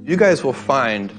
You guys will find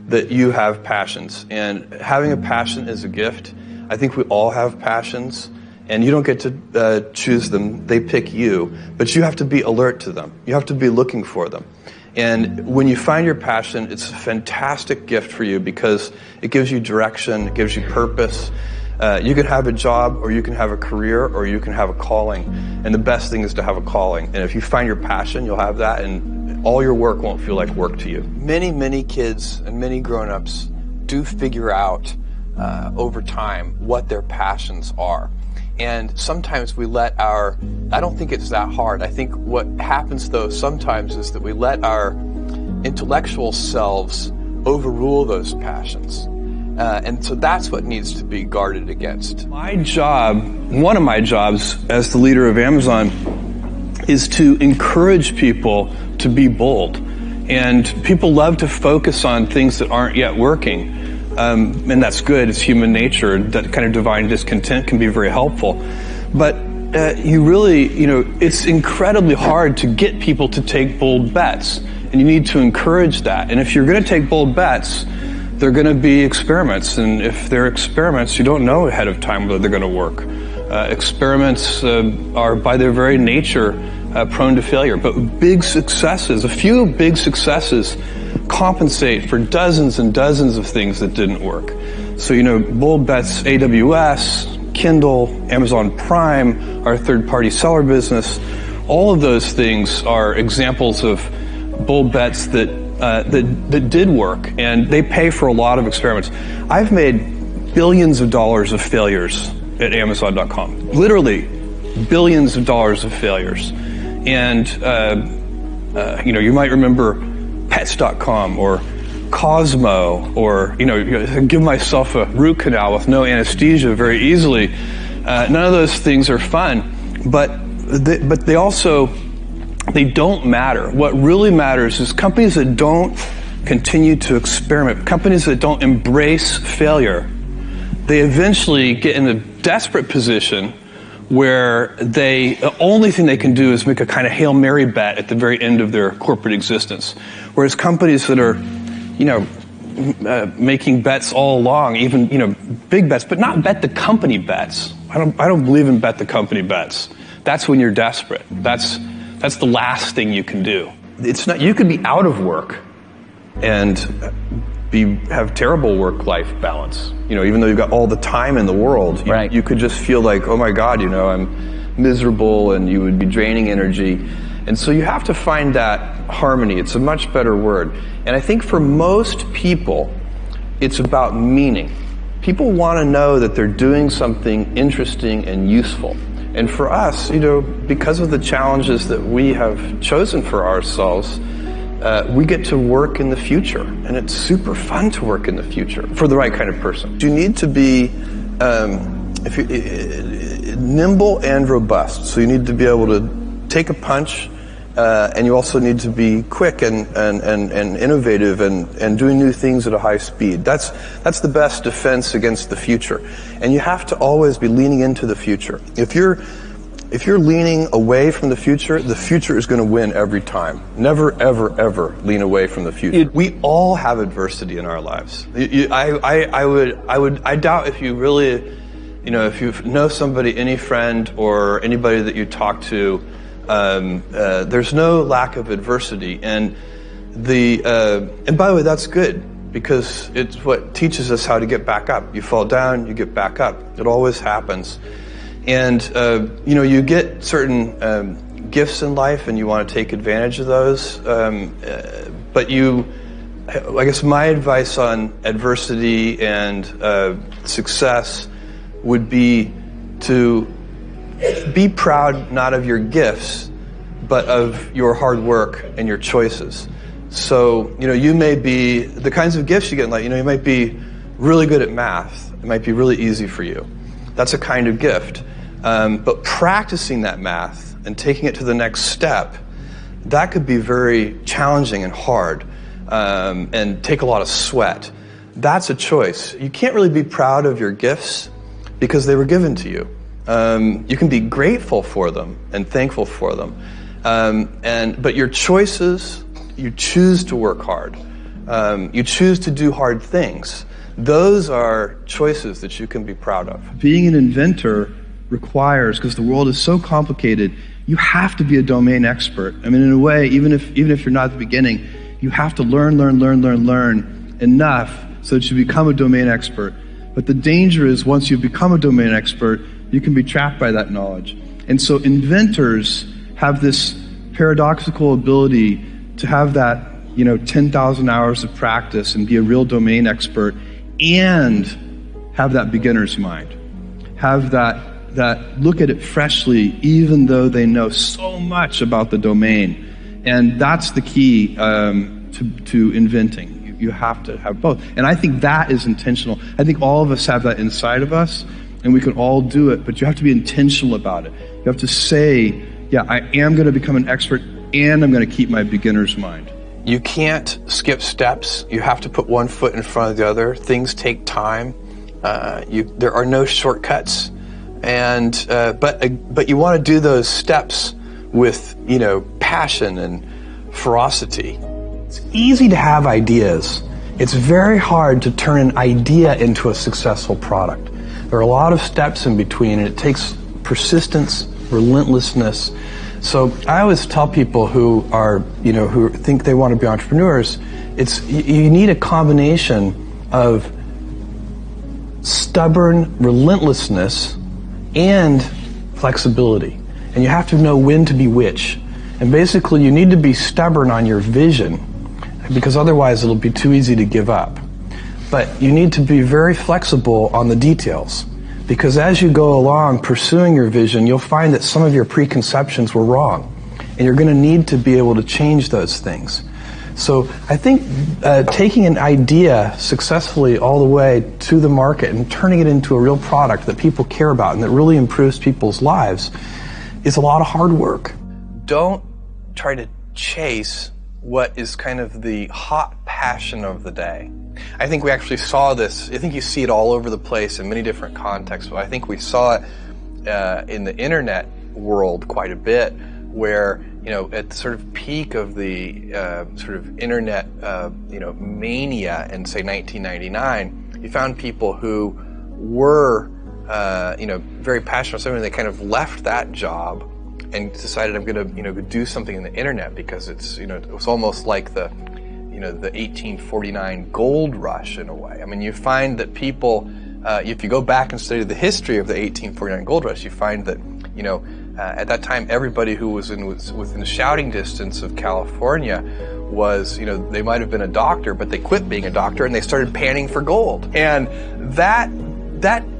that you have passions, and having a passion is a gift. I think we all have passions, and you don't get to choose them. They pick you, but you have to be alert to them. You have to be looking for them. And when you find your passion, it's a fantastic gift for you because it gives you direction, it gives you purpose. You can have a job, or you can have a career, or you can have a calling. And the best thing is to have a calling. And if you find your passion, you'll have that, and all your work won't feel like work to you. Many kids and many grown-ups do figure out over time what their passions are. And sometimes we let I don't think it's that hard. I think what happens though sometimes is that we let our intellectual selves overrule those passions. And so that's what needs to be guarded against. My job, one of my jobs as the leader of Amazon, is to encourage people to be bold. And people love to focus on things that aren't yet working. And that's good, it's human nature. That kind of divine discontent can be very helpful. But it's incredibly hard to get people to take bold bets. And you need to encourage that. And if you're going to take bold bets, they're going to be experiments. And if they're experiments, you don't know ahead of time whether they're going to work. Experiments are by their very nature prone to failure. But a few big successes compensate for dozens and dozens of things that didn't work. So, bold bets, AWS, Kindle, Amazon Prime, our third-party seller business, all of those things are examples of bold bets that did work, and they pay for a lot of experiments. I've made billions of dollars of failures at Amazon.com. Literally, billions of dollars of failures. And, you might remember Pets.com or Cosmo, or give myself a root canal with no anesthesia very easily. None of those things are fun, but they don't matter. What really matters is companies that don't continue to experiment, companies that don't embrace failure. They eventually get in a desperate position where the only thing they can do is make a kind of Hail Mary bet at the very end of their corporate existence. Whereas companies that are, making bets all along, even, big bets, but not bet the company bets. I don't believe in bet the company bets. That's when you're desperate. That's the last thing you can do. It's not, you could be out of work and have terrible work-life balance. Even though you've got all the time in the world, right. You could just feel like, oh my God, I'm miserable, and you would be draining energy. And so you have to find that harmony. It's a much better word. And I think for most people, it's about meaning. People want to know that they're doing something interesting and useful. And for us, because of the challenges that we have chosen for ourselves, we get to work in the future, and it's super fun to work in the future for the right kind of person. You need to be nimble and robust. So you need to be able to take a punch, and you also need to be quick and innovative and doing new things at a high speed. That's the best defense against the future. And you have to always be leaning into the future. If you're leaning away from the future is going to win every time. Never, ever, ever lean away from the future. We all have adversity in our lives. I doubt if you really, if you know somebody, any friend or anybody that you talk to, there's no lack of adversity. And by the way, that's good, because it's what teaches us how to get back up. You fall down, you get back up. It always happens. And, you get certain gifts in life, and you want to take advantage of those. But I guess my advice on adversity and success would be to be proud not of your gifts, but of your hard work and your choices. So, you may be, the kinds of gifts you get in life, you might be really good at math. It might be really easy for you. That's a kind of gift. But practicing that math and taking it to the next step, that could be very challenging and hard, and take a lot of sweat. That's a choice. You can't really be proud of your gifts because they were given to you. You can be grateful for them and thankful for them. But your choices you choose to work hard. You choose to do hard things. Those are choices that you can be proud of. Being an inventor requires, because the world is so complicated, you have to be a domain expert. I mean, in a way, even if you're not at the beginning, you have to learn enough so that you become a domain expert. But the danger is once you become a domain expert, you can be trapped by that knowledge. And so inventors have this paradoxical ability to have that, 10,000 hours of practice and be a real domain expert and have that beginner's mind. Have that look at it freshly, even though they know so much about the domain. And that's the key to inventing. You have to have both. And I think that is intentional. I think all of us have that inside of us, and we can all do it, but you have to be intentional about it. You have to say, yeah, I am going to become an expert, and I'm going to keep my beginner's mind. You can't skip steps. You have to put one foot in front of the other. Things take time. There are no shortcuts. And but you want to do those steps with passion and ferocity. It's easy to have ideas. It's very hard to turn an idea into a successful product. There are a lot of steps in between, and it takes persistence, relentlessness. So I always tell people who think they want to be entrepreneurs, you need a combination of stubborn relentlessness and flexibility. And you have to know when to be which. And basically you need to be stubborn on your vision, because otherwise it'll be too easy to give up. But you need to be very flexible on the details, because as you go along pursuing your vision, you'll find that some of your preconceptions were wrong. And you're going to need to be able to change those things. So I think taking an idea successfully all the way to the market and turning it into a real product that people care about and that really improves people's lives is a lot of hard work. Don't try to chase what is kind of the hot passion of the day. I think we actually saw this. I think you see it all over the place in many different contexts, but I think we saw it in the internet world quite a bit, where at the sort of peak of the sort of internet mania in say 1999, you found people who were very passionate about something. They kind of left that job and decided, I'm going to do something in the internet, because it's it was almost like the 1849 gold rush in a way. I mean, you find that people, if you go back and study the history of the 1849 gold rush, you find that at that time, everybody who was within shouting distance of California was, they might have been a doctor, but they quit being a doctor and they started panning for gold. And that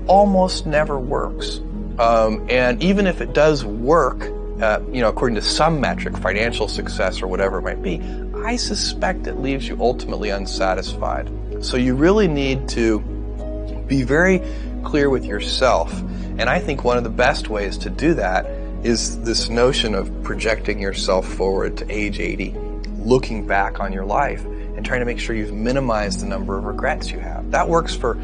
almost never works. And even if it does work, according to some metric, financial success or whatever it might be, I suspect it leaves you ultimately unsatisfied. So you really need to be very clear with yourself. And I think one of the best ways to do that is this notion of projecting yourself forward to age 80, looking back on your life and trying to make sure you've minimized the number of regrets you have. That works for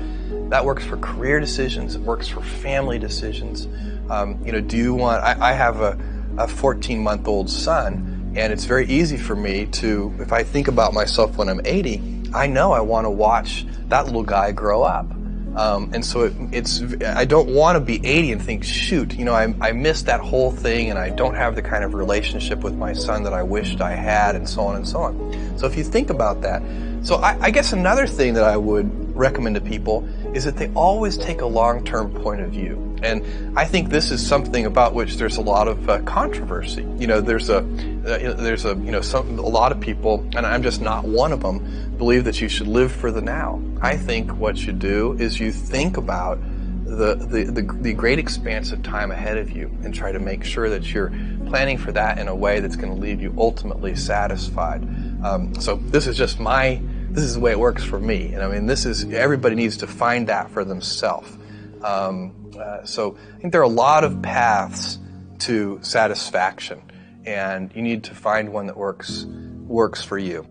career decisions. It works for family decisions. Do you want? I have a 14-month-old son, and it's very easy for me to, if I think about myself when I'm 80, I know I want to watch that little guy grow up. And so I don't want to be 80 and think, shoot, I missed that whole thing and I don't have the kind of relationship with my son that I wished I had, and so on and so on. So if you think about that, so I guess another thing that I would recommend to people is that they always take a long-term point of view. And I think this is something about which there's a lot of controversy. There's a lot of people, and I'm just not one of them, believe that you should live for the now. I think what you do is you think about the great expanse of time ahead of you and try to make sure that you're planning for that in a way that's going to leave you ultimately satisfied. So this is the way it works for me. And I mean, everybody needs to find that for themselves. So I think there are a lot of paths to satisfaction, and you need to find one that works for you.